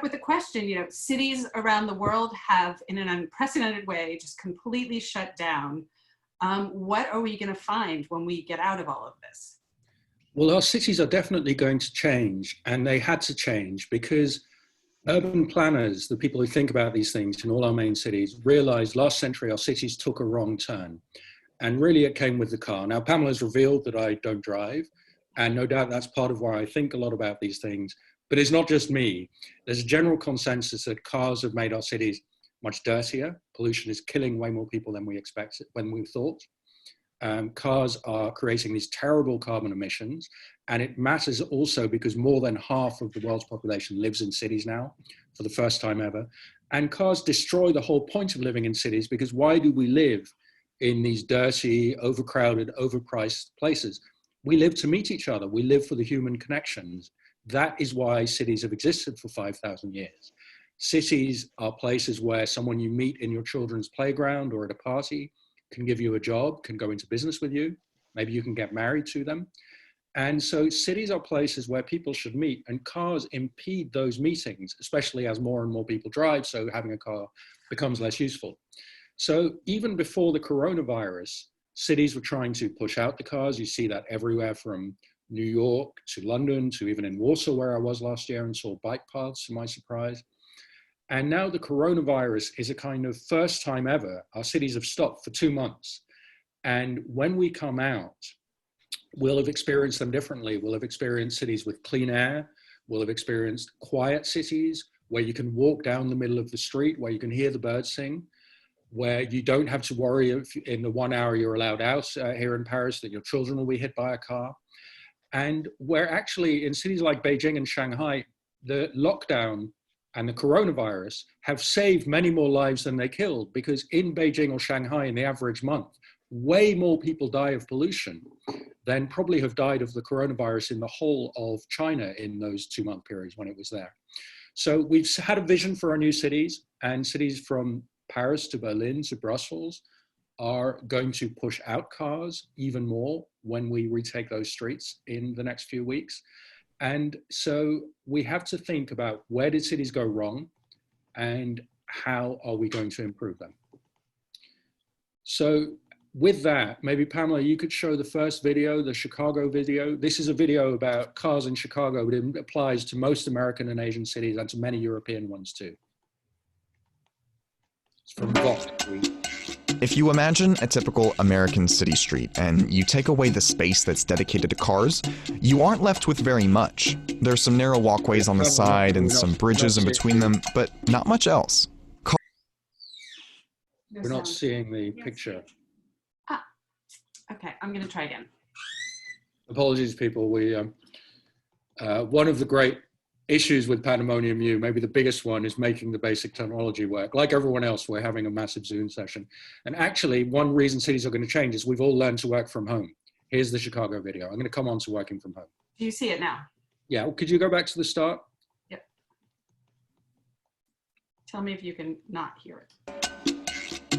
with the question, you know, cities around the world have, in an unprecedented way, just completely shut down. What are we going to find when we get out of all of this? Well, our cities are definitely going to change, and they had to change because urban planners, the people who think about these things in all our main cities, realized last century our cities took a wrong turn. And really it came with the car. Now, Pamela's revealed that I don't drive, and no doubt that's part of why I think a lot about these things. But it's not just me. There's a general consensus that cars have made our cities much dirtier. Pollution is killing way more people than we expected, when we thought. Cars are creating these terrible carbon emissions. And it matters also because more than half of the world's population lives in cities now for the first time ever. And cars destroy the whole point of living in cities, because why do we live in these dirty, overcrowded, overpriced places? We live to meet each other. We live for the human connections. That is why cities have existed for 5,000 years. Cities are places where someone you meet in your children's playground or at a party can give you a job, can go into business with you. Maybe you can get married to them. And so cities are places where people should meet, and cars impede those meetings, especially as more and more people drive, so having a car becomes less useful. So even before the coronavirus, cities were trying to push out the cars. You see that everywhere from New York to London to even in Warsaw, where I was last year and saw bike paths, to my surprise. And now the coronavirus is a kind of first time ever. Our cities have stopped for 2 months. And when we come out, we'll have experienced them differently. We'll have experienced cities with clean air. We'll have experienced quiet cities where you can walk down the middle of the street, where you can hear the birds sing, where you don't have to worry if in the 1 hour you're allowed out here in Paris that your children will be hit by a car. And where actually in cities like Beijing and Shanghai, the lockdown and the coronavirus have saved many more lives than they killed, because in Beijing or Shanghai in the average month, way more people die of pollution than probably have died of the coronavirus in the whole of China in those 2 month periods when it was there. So we've had a vision for our new cities, and cities from Paris to Berlin to Brussels are going to push out cars even more when we retake those streets in the next few weeks. And so we have to think about, where did cities go wrong and how are we going to improve them? So with that, maybe Pamela, you could show the first video, the Chicago video. This is a video about cars in Chicago, but it applies to most American and Asian cities and to many European ones too. It's from Vox. If you imagine a typical American city street and you take away the space that's dedicated to cars, you aren't left with very much. There's some narrow walkways on the side and some bridges in between them, but not much else. We're not seeing the picture. Ah, okay, I'm going to try again. Apologies, people. We one of the great issues with Pandemonium U, maybe the biggest one, is making the basic technology work. Like everyone else, we're having a massive Zoom session. And actually, one reason cities are going to change is we've all learned to work from home. Here's the Chicago video. I'm going to come on to working from home. Do you see it now? Yeah, could you go back to the start? Yep. Tell me if you can not hear it.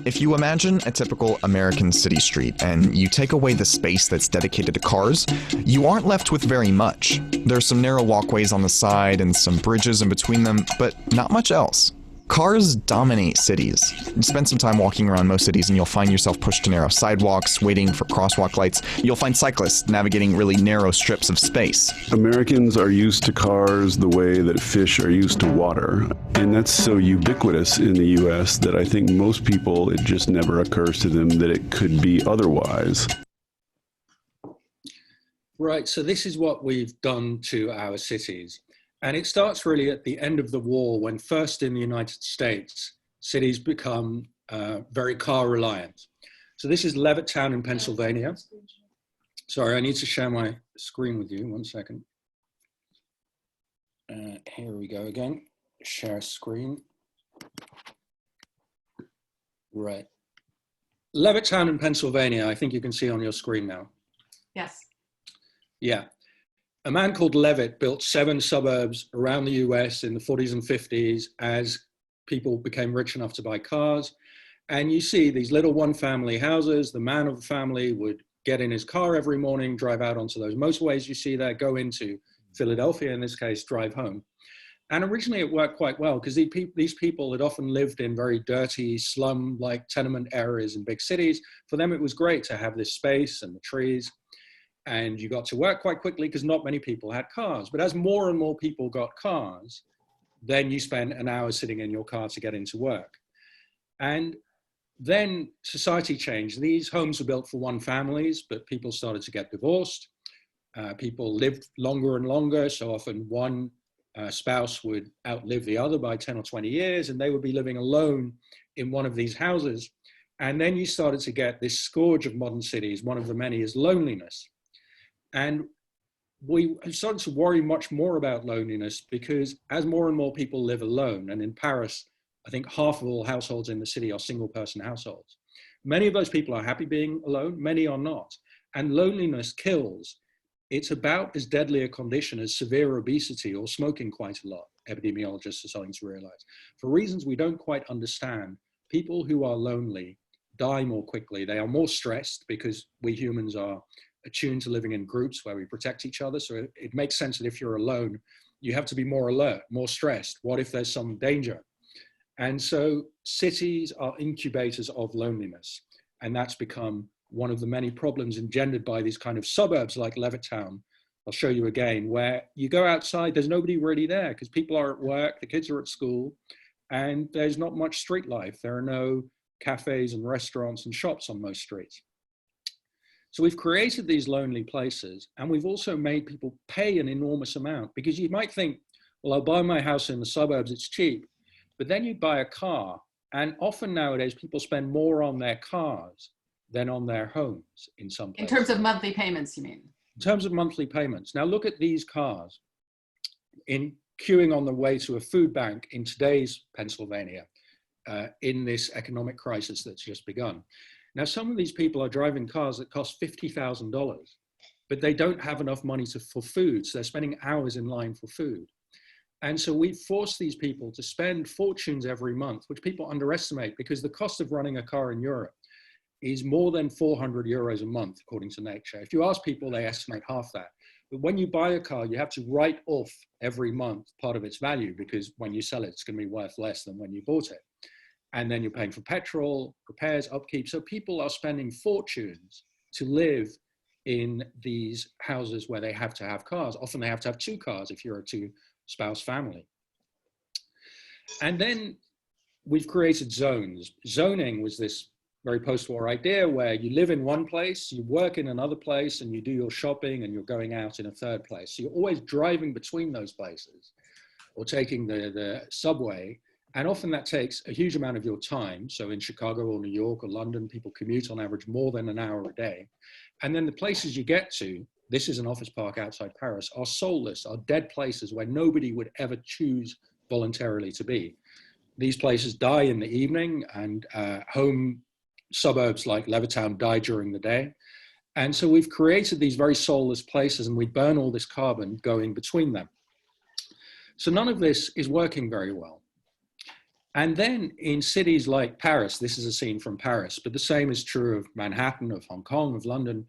If you imagine a typical American city street and you take away the space that's dedicated to cars, you aren't left with very much. There's some narrow walkways on the side and some bridges in between them, but not much else. Cars dominate cities. Spend some time walking around most cities and you'll find yourself pushed to narrow sidewalks, waiting for crosswalk lights. You'll find cyclists navigating really narrow strips of space. Americans are used to cars the way that fish are used to water. And that's so ubiquitous in the US that I think most people, it just never occurs to them that it could be otherwise. Right, so this is what we've done to our cities. And it starts really at the end of the war, when first in the United States, cities become very car reliant. So this is Levittown in Pennsylvania. Sorry, I need to share my screen with you. 1 second. Here we go again. Share screen. Right. Levittown in Pennsylvania, I think you can see on your screen now. Yes. Yeah. A man called Levitt built 7 suburbs around the US in the 40s and 50s as people became rich enough to buy cars. And you see these little one-family houses. The man of the family would get in his car every morning, drive out onto those motorways you see there, go into Philadelphia in this case, drive home. And originally it worked quite well because these people had often lived in very dirty slum-like tenement areas in big cities. For them, it was great to have this space and the trees. And you got to work quite quickly because not many people had cars. But as more and more people got cars, then you spent an hour sitting in your car to get into work. And then society changed. These homes were built for one families, but people started to get divorced. People lived longer and longer. So often one spouse would outlive the other by 10 or 20 years, and they would be living alone in one of these houses. And then you started to get this scourge of modern cities. One of the many is loneliness. And we started to worry much more about loneliness because as more and more people live alone, and in Paris, I think half of all households in the city are single person households. Many of those people are happy being alone, many are not. And loneliness kills. It's about as deadly a condition as severe obesity or smoking quite a lot, epidemiologists are starting to realize. For reasons we don't quite understand, people who are lonely die more quickly. They are more stressed because we humans are attuned to living in groups where we protect each other. So it makes sense that if you're alone, you have to be more alert, more stressed. What if there's some danger? And so cities are incubators of loneliness. And that's become one of the many problems engendered by these kind of suburbs like Levittown. I'll show you again, where you go outside, there's nobody really there because people are at work, the kids are at school, and there's not much street life. There are no cafes and restaurants and shops on most streets. So we've created these lonely places, and we've also made people pay an enormous amount, because you might think, well, I'll buy my house in the suburbs, it's cheap. But then you buy a car, and often nowadays people spend more on their cars than on their homes in some places. In terms of monthly payments, you mean? In terms of monthly payments. Now look at these cars in queuing on the way to a food bank in today's Pennsylvania, in this economic crisis that's just begun. Now, some of these people are driving cars that cost $50,000, but they don't have enough money for food. So they're spending hours in line for food. And so we force these people to spend fortunes every month, which people underestimate, because the cost of running a car in Europe is more than 400 euros a month, according to Nature. If you ask people, they estimate half that. But when you buy a car, you have to write off every month part of its value, because when you sell it, it's going to be worth less than when you bought it. And then you're paying for petrol, repairs, upkeep. So people are spending fortunes to live in these houses where they have to have cars. Often they have to have two cars if you're a two-spouse family. And then we've created zones. Zoning was this very post-war idea where you live in one place, you work in another place, and you do your shopping, and you're going out in a third place. So you're always driving between those places or taking the subway. And often that takes a huge amount of your time. So in Chicago or New York or London, people commute on average more than an hour a day. And then the places you get to, this is an office park outside Paris, are soulless, are dead places where nobody would ever choose voluntarily to be. These places die in the evening, and home suburbs like Levittown die during the day. And so we've created these very soulless places, and we burn all this carbon going between them. So none of this is working very well. And then in cities like Paris, this is a scene from Paris, but the same is true of Manhattan, of Hong Kong, of London.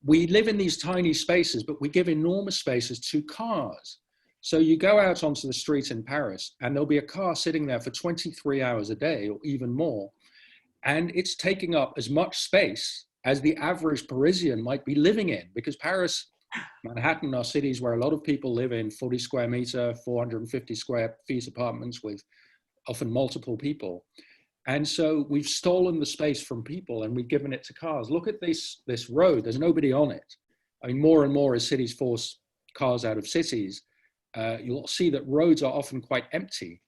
We live in these tiny spaces, but we give enormous spaces to cars. So you go out onto the street in Paris, and there'll be a car sitting there for 23 hours a day or even more. And it's taking up as much space as the average Parisian might be living in, because Paris, Manhattan are cities where a lot of people live in 40 square meter, 450 square feet apartments with often multiple people. And so we've stolen the space from people and we've given it to cars. Look at this road, there's nobody on it. I mean, more and more as cities force cars out of cities, you'll see that roads are often quite empty.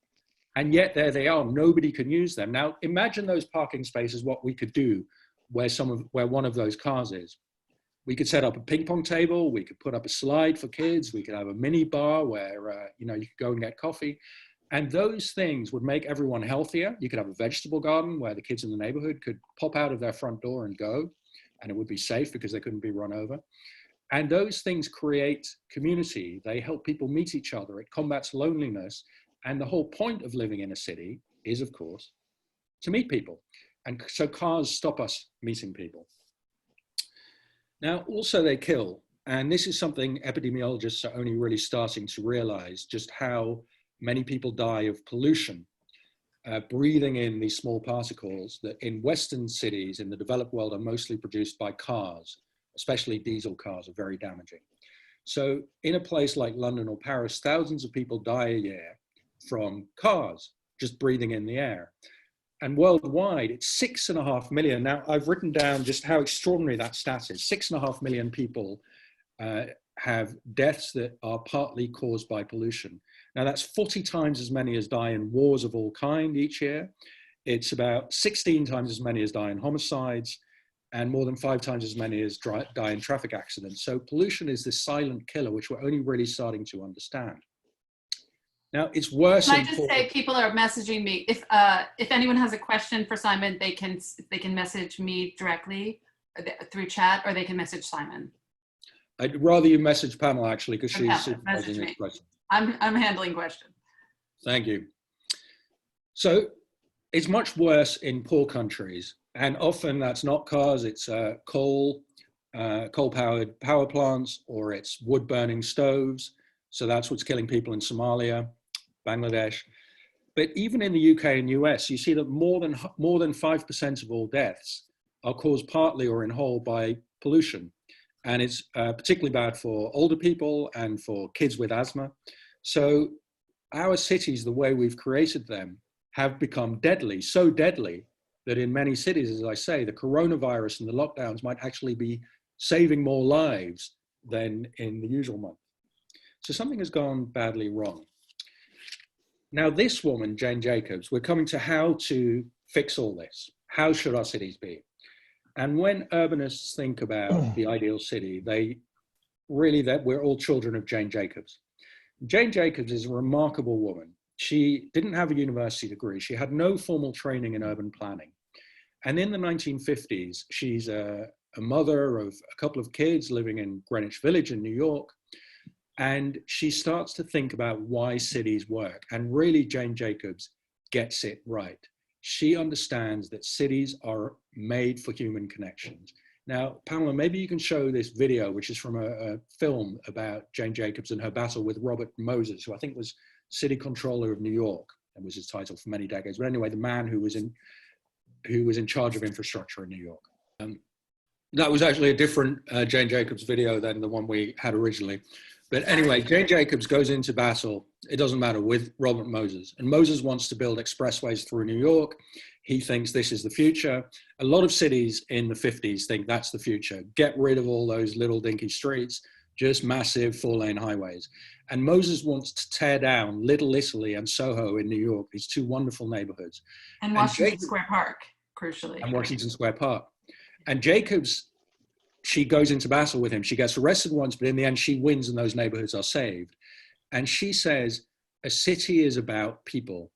And yet there they are, nobody can use them. Now imagine those parking spaces, what we could do where one of those cars is. We could set up a ping pong table, we could put up a slide for kids, we could have a mini bar where you could go and get coffee. And those things would make everyone healthier. You could have a vegetable garden where the kids in the neighborhood could pop out of their front door and go, and it would be safe because they couldn't be run over. And those things create community. They help people meet each other. It combats loneliness. And the whole point of living in a city is, of course, to meet people. And so cars stop us meeting people. Now, also they kill. And this is something epidemiologists are only really starting to realize, just how many people die of pollution, breathing in these small particles that in Western cities in the developed world are mostly produced by cars, especially diesel cars, are very damaging. So in a place like London or Paris, thousands of people die a year from cars, just breathing in the air. And worldwide, it's 6.5 million. Now, I've written down just how extraordinary that stat is. 6.5 million people have deaths that are partly caused by pollution. Now, that's 40 times as many as die in wars of all kind each year. It's about 16 times as many as die in homicides, and more than 5 times as many as die in traffic accidents. So pollution is this silent killer, which we're only really starting to understand. Now, it's worse. Can I just say, people are messaging me. If anyone has a question for Simon, they can message me directly through chat, or they can message Simon. I'd rather you message Pamela, actually, because she's supervising this question. I'm handling questions. Thank you. So it's much worse in poor countries, and often that's not cars, it's coal-powered power plants, or it's wood-burning stoves. So that's what's killing people in Somalia, Bangladesh. But even in the UK and US, you see that more than 5% of all deaths are caused partly or in whole by pollution. And it's particularly bad for older people and for kids with asthma. So our cities, the way we've created them, have become deadly, so deadly that in many cities, as I say, the coronavirus and the lockdowns might actually be saving more lives than in the usual month. So something has gone badly wrong. Now this woman, Jane Jacobs, we're coming to how to fix all this. How should our cities be? And when urbanists think about the ideal city, we're all children of Jane Jacobs. Jane Jacobs is a remarkable woman. She didn't have a university degree. She had no formal training in urban planning. And in the 1950s, she's a mother of a couple of kids living in Greenwich Village in New York. And she starts to think about why cities work. And really, Jane Jacobs gets it right. She understands that cities are made for human connections. Now, Pamela, maybe you can show this video, which is from a film about Jane Jacobs and her battle with Robert Moses, who I think was city controller of New York, and was his title for many decades. But anyway, the man who was in charge of infrastructure in New York. That was actually a different Jane Jacobs video than the one we had originally. But anyway, Jane Jacobs goes into battle, it doesn't matter, with Robert Moses. And Moses wants to build expressways through New York. He thinks this is the future. A lot of cities in the 50s think that's the future. Get rid of all those little dinky streets, just massive 4-lane highways. And Moses wants to tear down Little Italy and Soho in New York, these 2 wonderful neighborhoods. And Washington Square Park, crucially. And Washington Square Park. And Jacobs, she goes into battle with him. She gets arrested once, but in the end she wins and those neighborhoods are saved. And she says, a city is about people.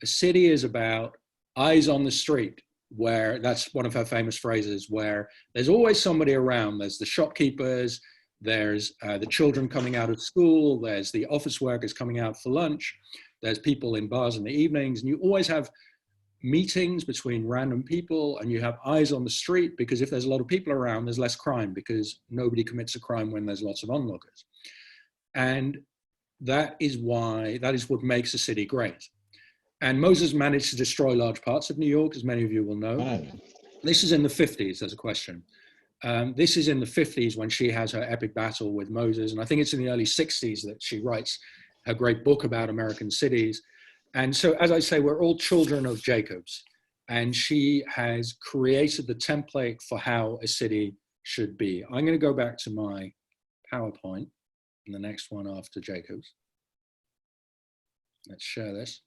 A city is about eyes on the street, where that's one of her famous phrases, where there's always somebody around. There's the shopkeepers, there's the children coming out of school, there's the office workers coming out for lunch, there's people in bars in the evenings, and you always have meetings between random people, and you have eyes on the street, because if there's a lot of people around, there's less crime, because nobody commits a crime when there's lots of onlookers. And that is what makes a city great. And Moses managed to destroy large parts of New York, as many of you will know. Oh. This is in the 50s, there's a question. This is in the 50s when she has her epic battle with Moses. And I think it's in the early 60s that she writes her great book about American cities. And so, as I say, we're all children of Jacobs, and she has created the template for how a city should be. I'm going to go back to my PowerPoint, and the next one after Jacobs. Let's share this.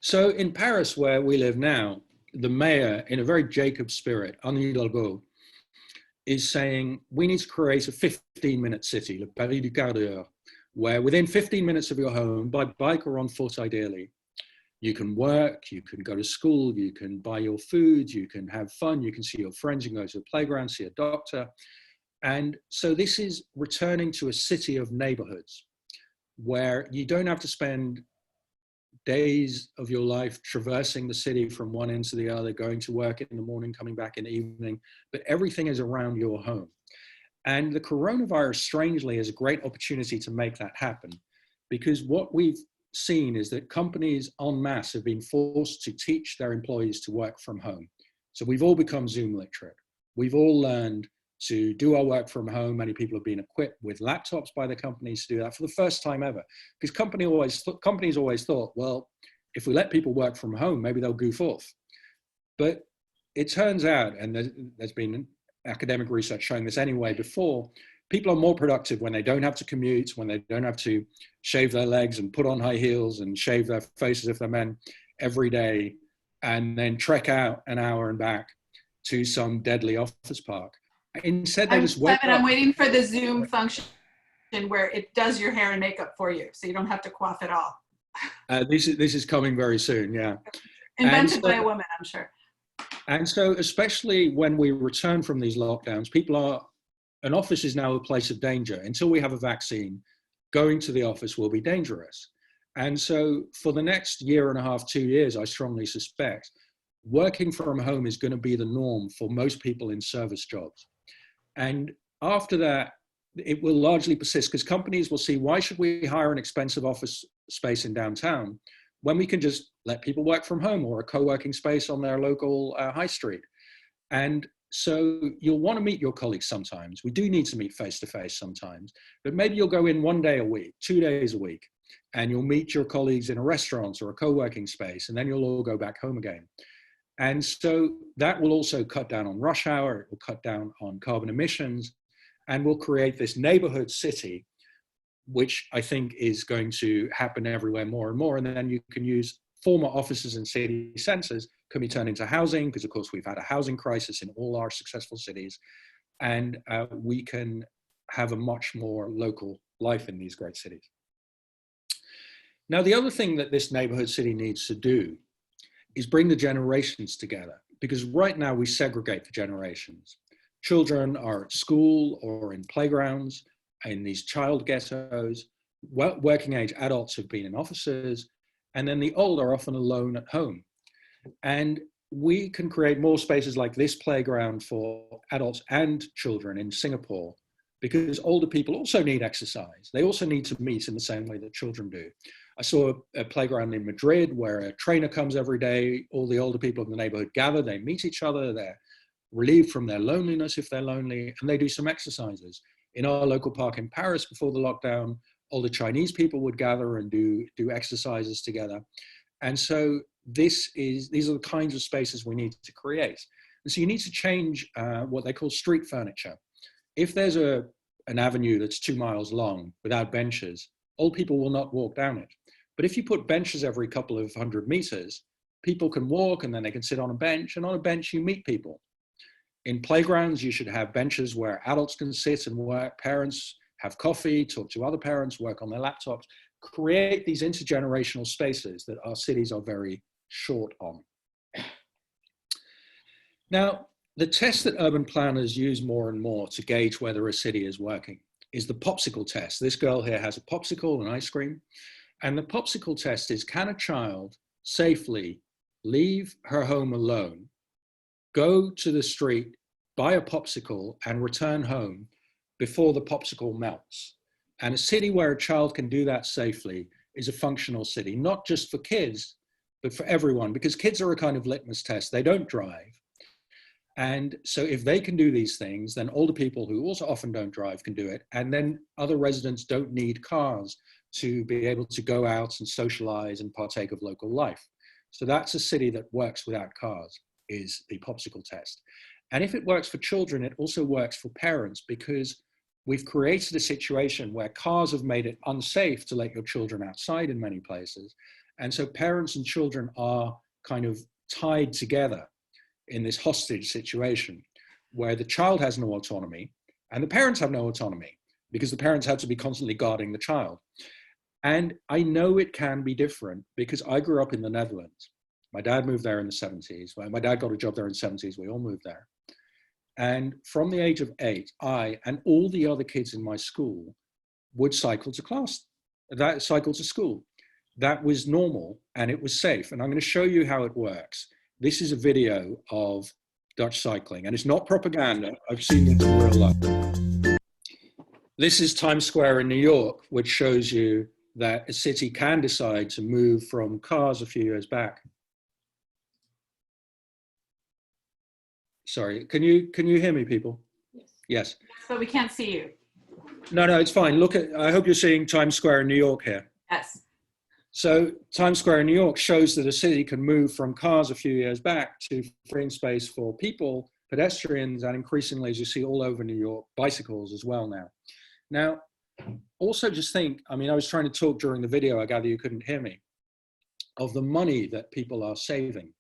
So in Paris, where we live now, the mayor, in a very Jacob spirit, Anne Hidalgo, is saying, we need to create a 15-minute city, le Paris du quart d'heure, where within 15 minutes of your home, by bike or on foot ideally, you can work, you can go to school, you can buy your food, you can have fun, you can see your friends, you can go to a playground, see a doctor. And so this is returning to a city of neighborhoods where you don't have to spend days of your life traversing the city from one end to the other, going to work in the morning, coming back in the evening, but everything is around your home. And the coronavirus, strangely, is a great opportunity to make that happen, because what we've seen is that companies en masse have been forced to teach their employees to work from home. So we've all become Zoom literate. We've all learned to do our work from home. Many people have been equipped with laptops by the companies to do that for the first time ever. Because companies always thought, well, if we let people work from home, maybe they'll goof off. But it turns out, and there's been academic research showing this anyway before, people are more productive when they don't have to commute, when they don't have to shave their legs and put on high heels and shave their faces if they're men every day, and then trek out an hour and back to some deadly office park. Instead, they just wake up. I'm waiting for the Zoom function where it does your hair and makeup for you, so you don't have to coif at all. This is coming very soon, yeah. Invented by a woman, I'm sure. And so, especially when we return from these lockdowns, an office is now a place of danger. Until we have a vaccine, going to the office will be dangerous. And so for the next year and a half, 2 years, I strongly suspect, working from home is going to be the norm for most people in service jobs. And after that, it will largely persist because companies will see, why should we hire an expensive office space in downtown when we can just let people work from home or a co-working space on their local high street? And so you'll want to meet your colleagues sometimes. We do need to meet face-to-face sometimes, but maybe you'll go in 1 day a week, 2 days a week, and you'll meet your colleagues in a restaurant or a co-working space, and then you'll all go back home again. And so that will also cut down on rush hour, it will cut down on carbon emissions, and will create this neighborhood city, which I think is going to happen everywhere more and more. And then you can use former offices and city centers can be turned into housing, because of course we've had a housing crisis in all our successful cities, and we can have a much more local life in these great cities. Now, the other thing that this neighborhood city needs to do is bring the generations together, because right now we segregate the generations. Children are at school or in playgrounds, in these child ghettos. Working age adults have been in offices, and then the old are often alone at home. And we can create more spaces like this playground for adults and children in Singapore, because older people also need exercise. They also need to meet in the same way that children do. I saw a playground in Madrid where a trainer comes every day, all the older people in the neighborhood gather, they meet each other, they're relieved from their loneliness if they're lonely, and they do some exercises. In our local park in Paris before the lockdown, older Chinese people would gather and do exercises together. And so these are the kinds of spaces we need to create. And so you need to change what they call street furniture. If there's an avenue that's 2 miles long without benches, old people will not walk down it. But if you put benches every couple of 100 meters, people can walk and then they can sit on a bench, and on a bench you meet people. In playgrounds, you should have benches where adults can sit and work, parents have coffee, talk to other parents, work on their laptops, create these intergenerational spaces that our cities are very short on. Now, the test that urban planners use more and more to gauge whether a city is working is the popsicle test. This girl here has a popsicle and ice cream. And the popsicle test is, can a child safely leave her home alone, go to the street, buy a popsicle, and return home before the popsicle melts? And a city where a child can do that safely is a functional city, not just for kids, but for everyone, because kids are a kind of litmus test. They don't drive. And so if they can do these things, then older people who also often don't drive can do it. And then other residents don't need cars to be able to go out and socialize and partake of local life. So that's a city that works without cars, is the popsicle test. And if it works for children, it also works for parents, because we've created a situation where cars have made it unsafe to let your children outside in many places. And so parents and children are kind of tied together in this hostage situation where the child has no autonomy and the parents have no autonomy, because the parents have to be constantly guarding the child. And I know it can be different because I grew up in the Netherlands. My dad moved there in the 70s. My dad got a job there in the 70s. We all moved there. And from the age of 8, I and all the other kids in my school would cycle to school. that was normal and it was safe. And I'm going to show you how it works. This is a video of Dutch cycling, and it's not propaganda. I've seen it in real life. This is Times Square in New York, which shows you that a city can decide to move from cars a few years back. Sorry, can you hear me, people? Yes. Yes. But we can't see you. No, it's fine. Look at, I hope you're seeing Times Square in New York here. Yes. So Times Square in New York shows that a city can move from cars a few years back to freeing space for people, pedestrians, and increasingly, as you see all over New York, bicycles as well now. Now, also just think, I mean, I was trying to talk during the video, I gather you couldn't hear me, of the money that people are saving.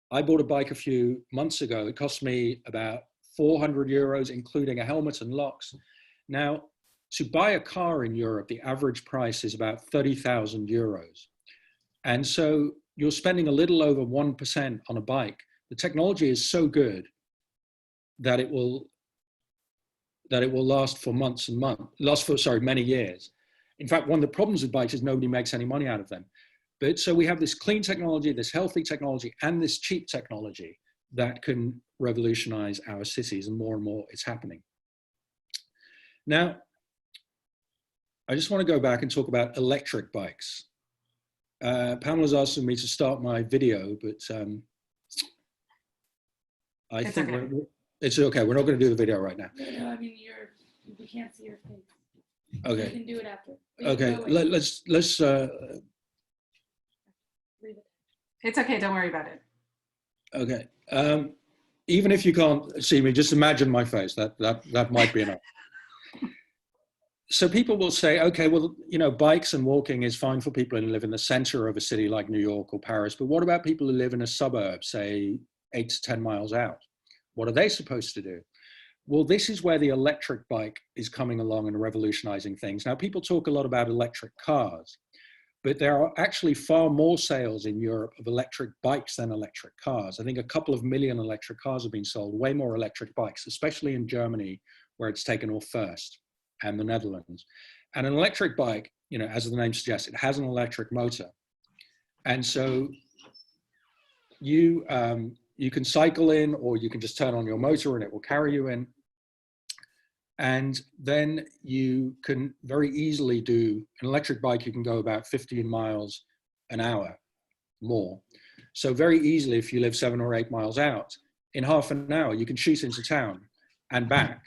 I bought a bike a few months ago. It cost me about 400 euros, including a helmet and locks. Now, to buy a car in Europe, the average price is about 30,000 euros. And so you're spending a little over 1% on a bike. The technology is so good that it will last for months and months, many years. In fact, one of the problems with bikes is nobody makes any money out of them. But so we have this clean technology, this healthy technology, and this cheap technology that can revolutionize our cities, and more it's happening. Now, I just want to go back and talk about electric bikes. Pamela's asking me to start my video, but I think okay. It's okay. We're not going to do the video right now. No, I mean, we can't see your face. Okay. You can do it after. Okay, let's It's okay, don't worry about it. Okay. Even if you can't see me, just imagine my face. That might be enough. So people will say, okay, well, you know, bikes and walking is fine for people who live in the center of a city like New York or Paris, but what about people who live in a suburb, say 8 to 10 miles out? What are they supposed to do? Well, this is where the electric bike is coming along and revolutionizing things. Now, people talk a lot about electric cars, but there are actually far more sales in Europe of electric bikes than electric cars. I think a couple of million electric cars have been sold, way more electric bikes, especially in Germany, where it's taken off first, and the Netherlands. And an electric bike, you know, as the name suggests, it has an electric motor. And so you can cycle in, or you can just turn on your motor and it will carry you in. And then you can very easily do an electric bike. You can go about 15 miles an hour more. So very easily, if you live 7 or 8 miles out, in half an hour, you can shoot into town and back.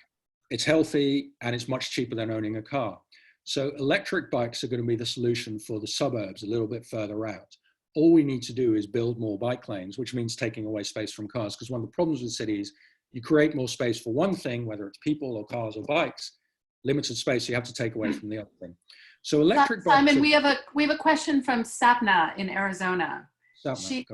It's healthy and it's much cheaper than owning a car. So electric bikes are going to be the solution for the suburbs a little bit further out. All we need to do is build more bike lanes, which means taking away space from cars. Because one of the problems with cities, you create more space for one thing, whether it's people or cars or bikes, limited space you have to take away from the other thing. So electric bikes. Simon, we have a question from Sapna in Arizona. She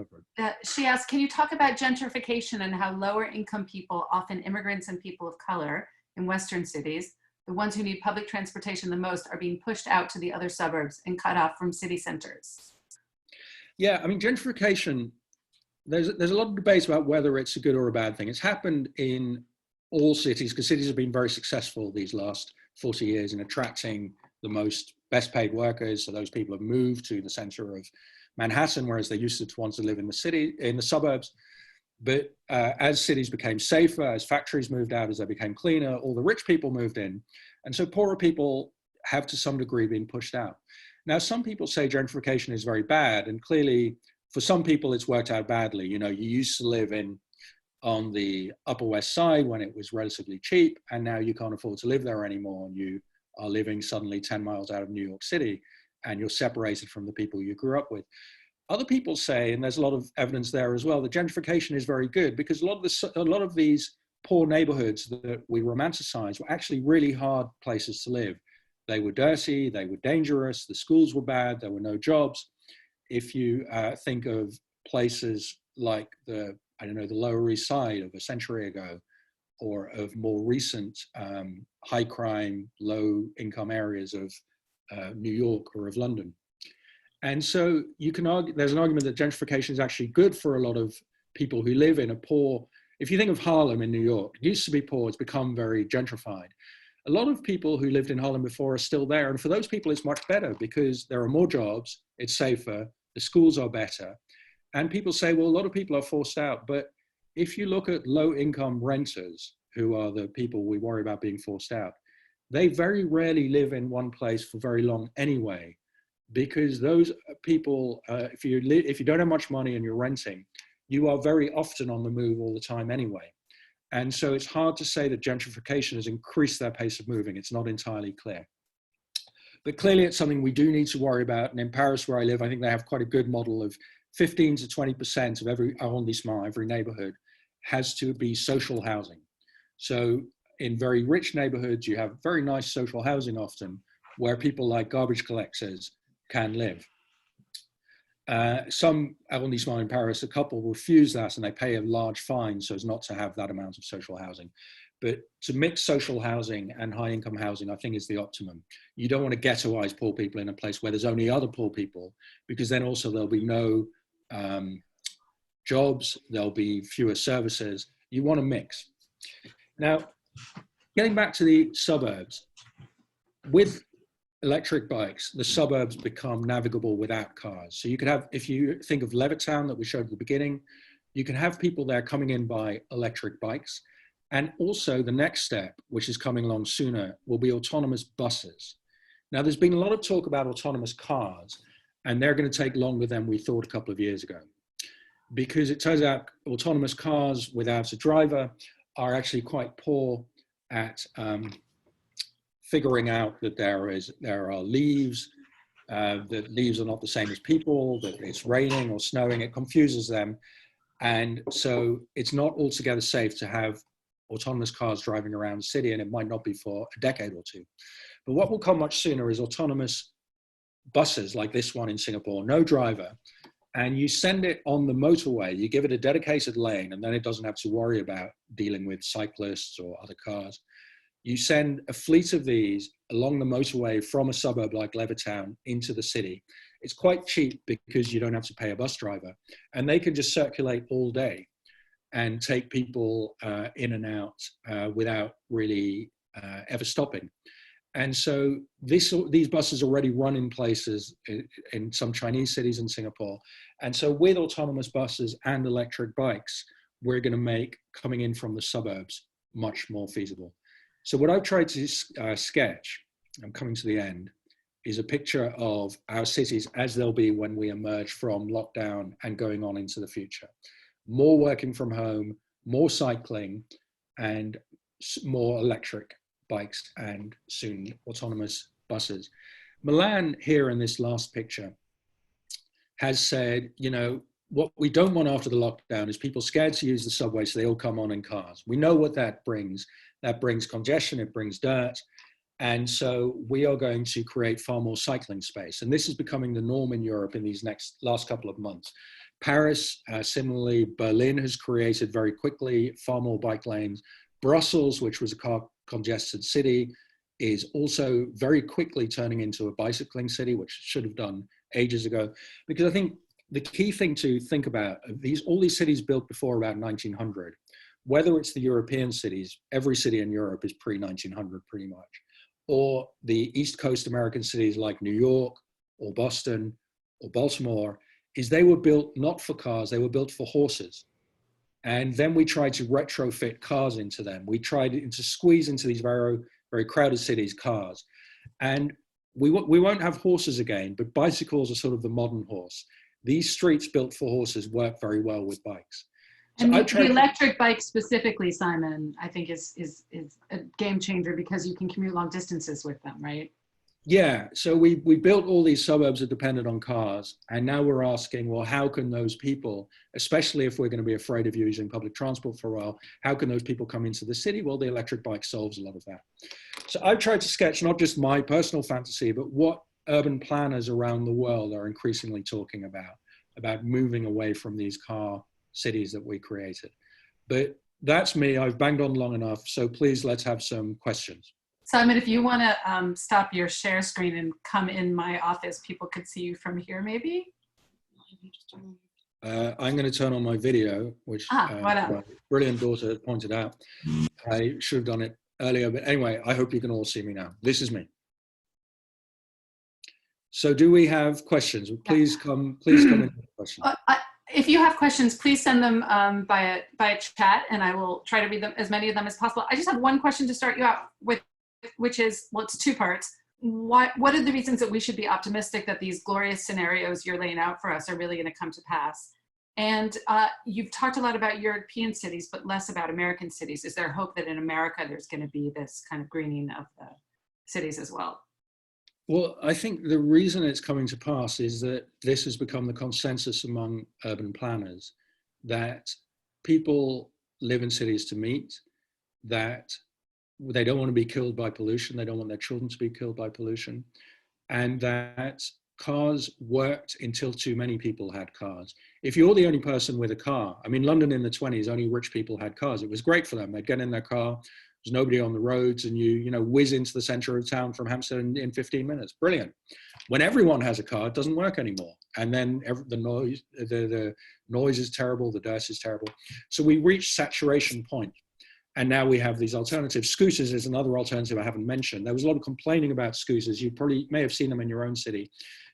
asked, can you talk about gentrification and how lower income people, often immigrants and people of color in Western cities, the ones who need public transportation the most, are being pushed out to the other suburbs and cut off from city centers? Yeah, I mean, gentrification, there's a lot of debate about whether it's a good or a bad thing. It's happened in all cities, because cities have been very successful these last 40 years in attracting the best paid workers. So those people have moved to the center of Manhattan, whereas they used to want to live in the suburbs. But as cities became safer, as factories moved out, as they became cleaner, all the rich people moved in. And so poorer people have to some degree been pushed out. Now, some people say gentrification is very bad, and clearly for some people it's worked out badly. You know, you used to live on the Upper West Side when it was relatively cheap, and now you can't afford to live there anymore, and you are living suddenly 10 miles out of New York City, and you're separated from the people you grew up with. Other people say, and there's a lot of evidence there as well, that gentrification is very good, because a lot of these poor neighborhoods that we romanticize were actually really hard places to live. They were dirty, they were dangerous, the schools were bad, there were no jobs. If you think of places like the Lower East Side of a century ago, or of more recent high crime, low income areas of New York or of London. And so you can argue, there's an argument that gentrification is actually good for a lot of people who live in a poor, if you think of Harlem in New York, it used to be poor, it's become very gentrified. a lot of people who lived in Harlem before are still there. And for those people, it's much better because there are more jobs, it's safer, the schools are better. And people say, well, a lot of people are forced out. But if you look at low income renters, who are the people we worry about being forced out, they very rarely live in one place for very long anyway, because those people, if you don't have much money and you're renting, you are very often on the move all the time anyway. And so it's hard to say that gentrification has increased their pace of moving. It's not entirely clear. But clearly it's something we do need to worry about. And in Paris, where I live, I think they have quite a good model of 15 to 20% of every arrondissement, every neighborhood, has to be social housing. So in very rich neighborhoods, you have very nice social housing often, where people like garbage collectors can live. Some arrondissements in Paris, a couple refuse that and they pay a large fine so as not to have that amount of social housing. But to mix social housing and high income housing, I think is the optimum. You don't want to ghettoize poor people in a place where there's only other poor people, because then also there'll be no jobs, there'll be fewer services. You want to mix. Now, getting back to the suburbs, with electric bikes, the suburbs become navigable without cars. So you could have, if you think of Levittown that we showed at the beginning, you can have people there coming in by electric bikes. And also the next step, which is coming along sooner, will be autonomous buses. Now there's been a lot of talk about autonomous cars, and they're going to take longer than we thought a couple of years ago. Because it turns out autonomous cars without a driver are actually quite poor at figuring out that there are leaves, that leaves are not the same as people, that it's raining or snowing. It confuses them. And so it's not altogether safe to have autonomous cars driving around the city, and it might not be for a decade or two. But what will come much sooner is autonomous buses like this one in Singapore, no driver, and you send it on the motorway, you give it a dedicated lane, and then it doesn't have to worry about dealing with cyclists or other cars. You send a fleet of these along the motorway from a suburb like Levittown into the city. It's quite cheap because you don't have to pay a bus driver, and they can just circulate all day and take people in and out without really ever stopping. And so these buses already run in places in some Chinese cities in Singapore. And so with autonomous buses and electric bikes, we're going to make coming in from the suburbs much more feasible. So what I've tried to sketch, I'm coming to the end, is a picture of our cities as they'll be when we emerge from lockdown and going on into the future. More working from home, more cycling, and more electric bikes, and soon autonomous buses. Milan here in this last picture has said, you know, what we don't want after the lockdown is people scared to use the subway, so they all come on in cars. We know what that brings. That brings congestion, it brings dirt. And so we are going to create far more cycling space. And this is becoming the norm in Europe in these last couple of months. Paris, similarly, Berlin has created very quickly far more bike lanes. Brussels, which was a car congested city, is also very quickly turning into a bicycling city, which should have done ages ago. Because I think the key thing to think about, all these cities built before about 1900, whether it's the European cities, every city in Europe is pre-1900 pretty much, or the East Coast American cities like New York or Boston or Baltimore, is they were built not for cars, they were built for horses. And then we tried to retrofit cars into them. We tried to squeeze into these very, very crowded cities cars. And we won't have horses again, but bicycles are sort of the modern horse. These streets built for horses work very well with bikes. So and the electric bike specifically, Simon, I think is a game changer because you can commute long distances with them, right? Yeah, so we built all these suburbs that depended on cars, and now we're asking, well, how can those people, especially if we're going to be afraid of using public transport for a while, how can those people come into the city? Well, the electric bike solves a lot of that. So I've tried to sketch not just my personal fantasy, but what urban planners around the world are increasingly talking about moving away from these car cities that we created. But that's me. I've banged on long enough, so please let's have some questions. Simon, if you want to stop your share screen and come in my office, people could see you from here, maybe? I'm going to turn on my video, which my brilliant daughter pointed out. I should have done it earlier, but anyway, I hope you can all see me now. This is me. So do we have questions? Please come in with questions. If you have questions, please send them via chat, and I will try to read them, as many of them as possible. I just have one question to start you out with, which is, well, it's two parts. What are the reasons that we should be optimistic that these glorious scenarios you're laying out for us are really going to come to pass? And you've talked a lot about European cities, but less about American cities. Is there hope that in America there's going to be this kind of greening of the cities as well? Well, I think the reason it's coming to pass is that this has become the consensus among urban planners, that people live in cities to meet, that they don't want to be killed by pollution, they don't want their children to be killed by pollution, and that cars worked until too many people had cars. If you're the only person with a car, I mean, London in the 20s, only rich people had cars. It was great for them. They'd get in their car, there's nobody on the roads, and you whiz into the center of town from Hampstead in 15 minutes. Brilliant. When everyone has a car, it doesn't work anymore. And then the noise is terrible, the dirt is terrible. So we reached saturation point. And now we have these alternatives. Scooters is another alternative I haven't mentioned. There was a lot of complaining about scooters. You probably may have seen them in your own city.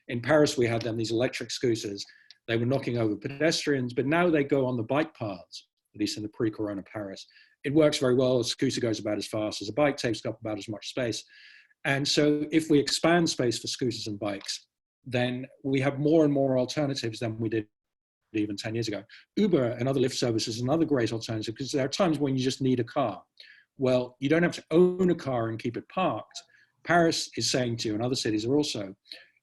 In Paris, we had them, these electric scooters. They were knocking over pedestrians, but now they go on the bike paths, at least in the pre-corona Paris. It works very well. A scooter goes about as fast as a bike, takes up about as much space. And so if we expand space for scooters and bikes, then we have more and more alternatives than we did even 10 years ago. Uber and other Lyft services is another great alternative, because there are times when you just need a car. Well, you don't have to own a car and keep it parked. Paris is saying to you, and other cities are also,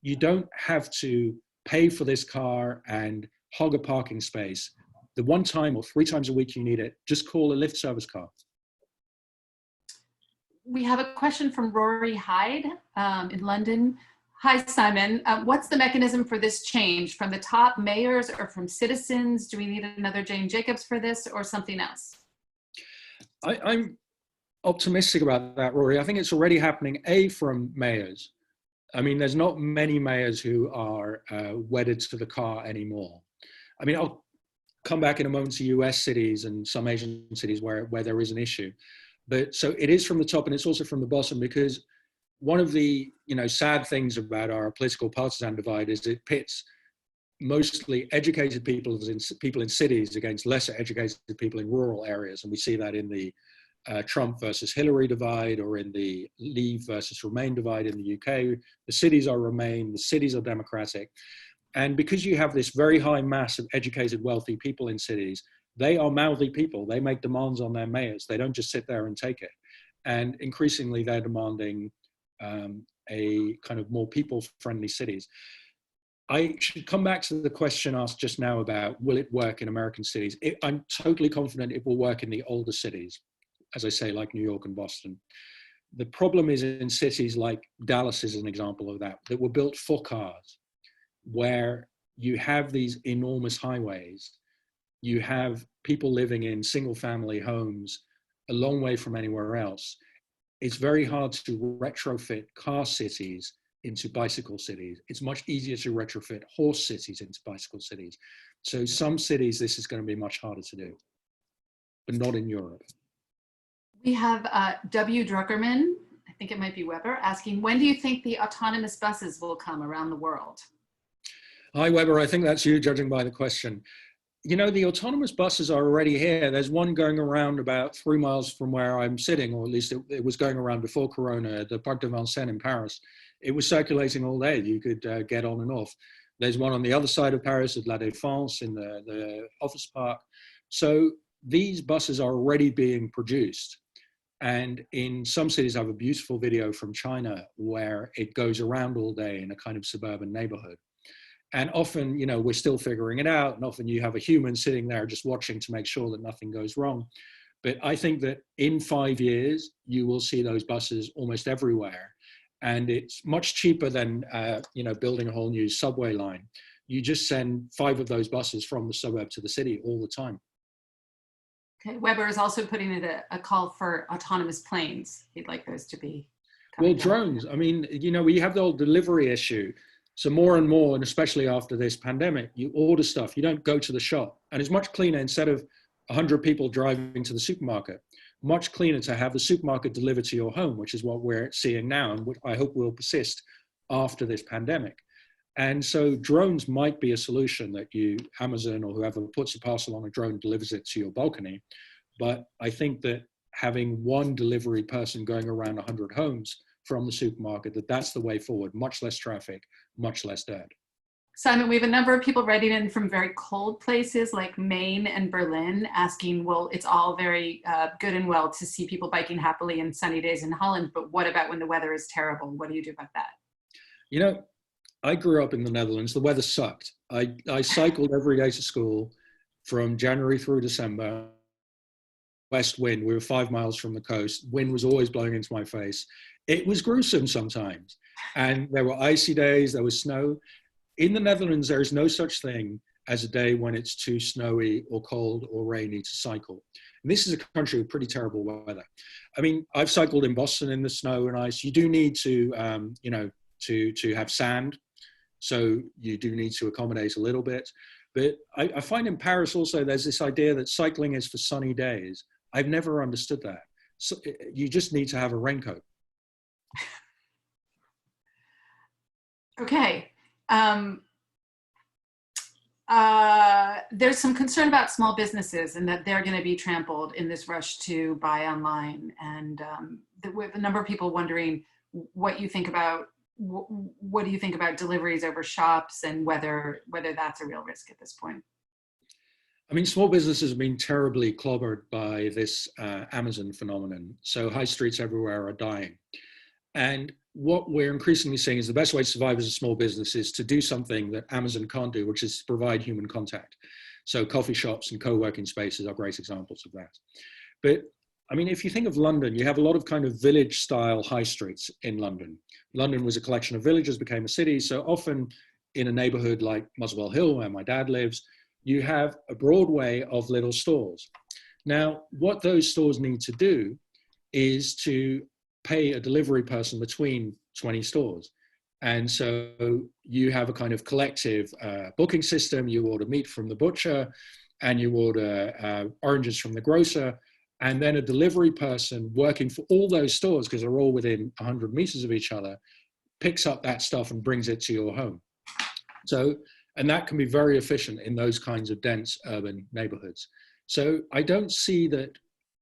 you don't have to pay for this car and hog a parking space. The 1 time or 3 times a week you need it, just call a Lyft service car. We have a question from Rory Hyde in London. Hi, Simon. What's the mechanism for this change? From the top, mayors, or from citizens? Do we need another Jane Jacobs for this, or something else? I'm optimistic about that, Rory. I think it's already happening, from mayors. I mean, there's not many mayors who are wedded to the car anymore. I mean, I'll come back in a moment to US cities and some Asian cities where there is an issue. But so it is from the top, and it's also from the bottom, because one of the sad things about our political partisan divide is it pits mostly educated people in cities against lesser educated people in rural areas. And we see that in the Trump versus Hillary divide, or in the Leave versus Remain divide in the UK. The cities are Remain, the cities are Democratic. And because you have this very high mass of educated, wealthy people in cities, they are mouthy people. They make demands on their mayors. They don't just sit there and take it. And increasingly, they're demanding a kind of more people-friendly cities. I should come back to the question asked just now about, will it work in American cities? I'm totally confident it will work in the older cities, as I say, like New York and Boston. The problem is in cities like Dallas is an example of that were built for cars, where you have these enormous highways, you have people living in single family homes a long way from anywhere else. It's very hard to retrofit car cities into bicycle cities. It's much easier to retrofit horse cities into bicycle cities. So some cities, this is going to be much harder to do, but not in Europe. We have W. Druckerman, I think it might be Weber, asking, when do you think the autonomous buses will come around the world? Hi, Weber. I think that's you, judging by the question. The autonomous buses are already here. There's one going around about 3 miles from where I'm sitting, or at least it was going around before Corona, at the Parc de Vincennes in Paris. It was circulating all day. You could get on and off. There's one on the other side of Paris at La Défense in the office park. So these buses are already being produced. And in some cities, I have a beautiful video from China where it goes around all day in a kind of suburban neighborhood. And often, we're still figuring it out. And often you have a human sitting there just watching to make sure that nothing goes wrong. But I think that in 5 years, you will see those buses almost everywhere. And it's much cheaper than, building a whole new subway line. You just send 5 of those buses from the suburb to the city all the time. Okay, Weber is also putting in a call for autonomous planes. He'd like those to be. Well, drones. I mean, we have the whole delivery issue. So more and more, and especially after this pandemic, you order stuff, you don't go to the shop. And it's much cleaner instead of 100 people driving to the supermarket. much cleaner to have the supermarket delivered to your home, which is what we're seeing now and what I hope will persist after this pandemic. And so drones might be a solution that Amazon or whoever puts a parcel on a drone, delivers it to your balcony. But I think that having one delivery person going around 100 homes from the supermarket, that's the way forward. Much less traffic, much less dirt. Simon, we have a number of people writing in from very cold places like Maine and Berlin asking, well, it's all very good and well to see people biking happily in sunny days in Holland, but what about when the weather is terrible? What do you do about that? You know, I grew up in the Netherlands. The weather sucked. I cycled every day to school from January through December. West wind, we were 5 miles from the coast. Wind was always blowing into my face. It was gruesome sometimes. And there were icy days, there was snow. In the Netherlands, there is no such thing as a day when it's too snowy or cold or rainy to cycle. And this is a country with pretty terrible weather. I mean, I've cycled in Boston in the snow and ice. You do need to, to have sand. So you do need to accommodate a little bit. But I find in Paris also, there's this idea that cycling is for sunny days. I've never understood that. So you just need to have a raincoat. Okay. There's some concern about small businesses and that they're going to be trampled in this rush to buy online. And with a number of people wondering what you think about, what do you think about deliveries over shops and whether that's a real risk at this point? I mean, small businesses have been terribly clobbered by this Amazon phenomenon. So high streets everywhere are dying. And what we're increasingly seeing is the best way to survive as a small business is to do something that Amazon can't do, which is provide human contact. So coffee shops and co-working spaces are great examples of that. But I mean, if you think of London, you have a lot of kind of village style high streets in London. London was a collection of villages, became a city. So often in a neighborhood like Muswell Hill, where my dad lives, you have a Broadway of little stores. Now, what those stores need to do is to pay a delivery person between 20 stores. And so you have a kind of collective booking system. You order meat from the butcher and you order oranges from the grocer. And then a delivery person working for all those stores, because they're all within 100 meters of each other, picks up that stuff and brings it to your home. So, and that can be very efficient in those kinds of dense urban neighborhoods. So I don't see that,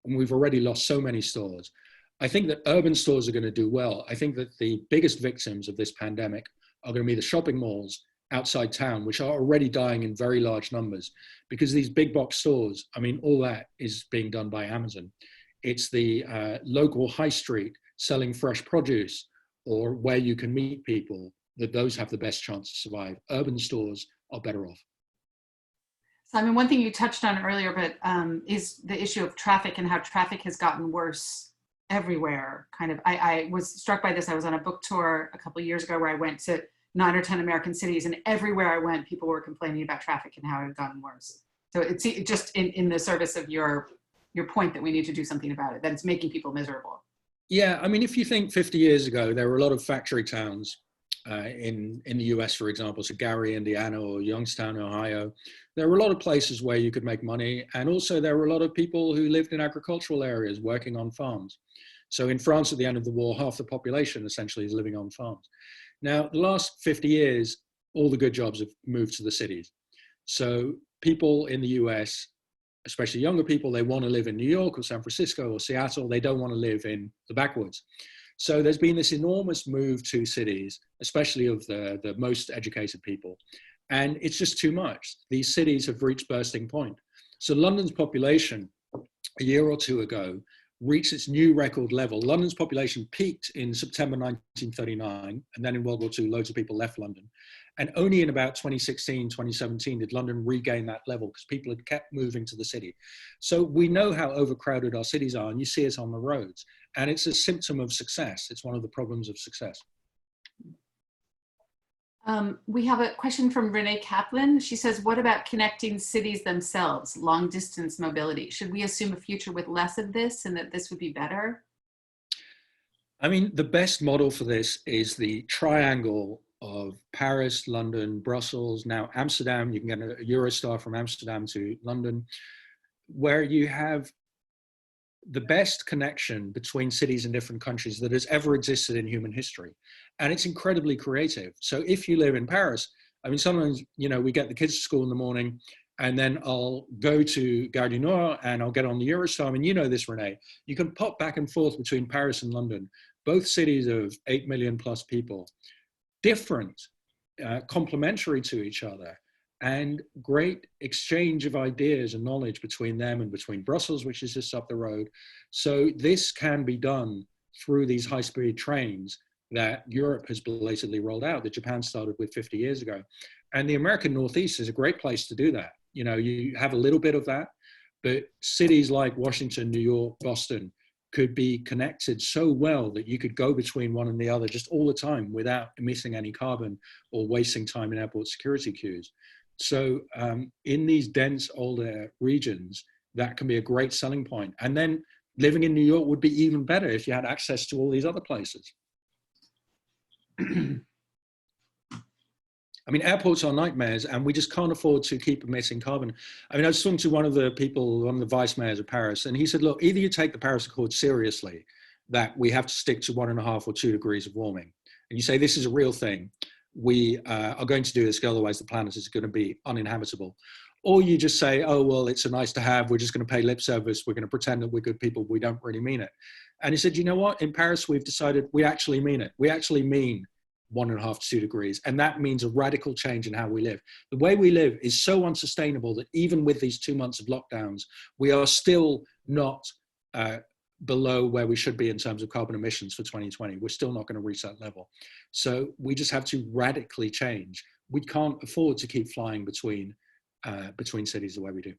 and we've already lost so many stores. I think that urban stores are going to do well. I think that the biggest victims of this pandemic are going to be the shopping malls outside town, which are already dying in very large numbers, because these big box stores, I mean, all that is being done by Amazon. It's the local high street selling fresh produce or where you can meet people, that those have the best chance to survive. Urban stores are better off. Simon, one thing you touched on earlier, but is the issue of traffic and how traffic has gotten worse everywhere. Kind of, I was struck by this. I was on a book tour a couple of years ago where I went to 9 or 10 American cities, and everywhere I went, people were complaining about traffic and how it had gotten worse. So it's just in the service of your point that we need to do something about it, that it's making people miserable. Yeah, I mean, if you think 50 years ago, there were a lot of factory towns in the US, for example, so Gary, Indiana, or Youngstown, Ohio. There were a lot of places where you could make money. And also there were a lot of people who lived in agricultural areas working on farms. So in France at the end of the war, half the population essentially is living on farms. Now, the last 50 years, all the good jobs have moved to the cities. So people in the US, especially younger people, they want to live in New York or San Francisco or Seattle. They don't want to live in the backwoods. So there's been this enormous move to cities, especially of the most educated people. And it's just too much. These cities have reached bursting point. So London's population a year or two ago reached its new record level. London's population peaked in September 1939, and then in World War II, loads of people left London. And only in about 2016, 2017 did London regain that level because people had kept moving to the city. So we know how overcrowded our cities are, and you see it on the roads. And it's a symptom of success. It's one of the problems of success. We have a question from Renee Kaplan. She says, what about connecting cities themselves, long distance mobility? Should we assume a future with less of this and that this would be better? I mean, the best model for this is the triangle of Paris, London, Brussels, now Amsterdam. You can get a Eurostar from Amsterdam to London, where you have the best connection between cities in different countries that has ever existed in human history. And it's incredibly creative. So if you live in Paris, I mean, sometimes, you know, we get the kids to school in the morning and then I'll go to Gare du Nord and I'll get on the Eurostar. And you know this, Renee, you can pop back and forth between Paris and London, both cities of 8 million plus people, different, complementary to each other, and great exchange of ideas and knowledge between them and between Brussels, which is just up the road. So this can be done through these high-speed trains that Europe has blatantly rolled out, that Japan started with 50 years ago. And the American Northeast is a great place to do that. You know, you have a little bit of that, but cities like Washington, New York, Boston could be connected so well that you could go between one and the other just all the time without emitting any carbon or wasting time in airport security queues. So in these dense older regions, that can be a great selling point. And then living in New York would be even better if you had access to all these other places. I mean, airports are nightmares and we just can't afford to keep emitting carbon. I mean, I was talking to one of the people, one of the vice mayors of Paris, and he said, look, either you take the Paris Accord seriously, that we have to stick to 1.5 or 2 degrees of warming, and you say, this is a real thing. We are going to do this, otherwise the planet is going to be uninhabitable. Or you just say, oh, well, it's a nice to have. We're just going to pay lip service. We're going to pretend that we're good people. We don't really mean it. And he said, you know what? In Paris, we've decided we actually mean it. We actually mean 1.5 to 2 degrees. And that means a radical change in how we live. The way we live is so unsustainable that even with these 2 months of lockdowns, we are still not below where we should be in terms of carbon emissions for 2020. We're still not going to reach that level. So we just have to radically change. We can't afford to keep flying between cities the way we do.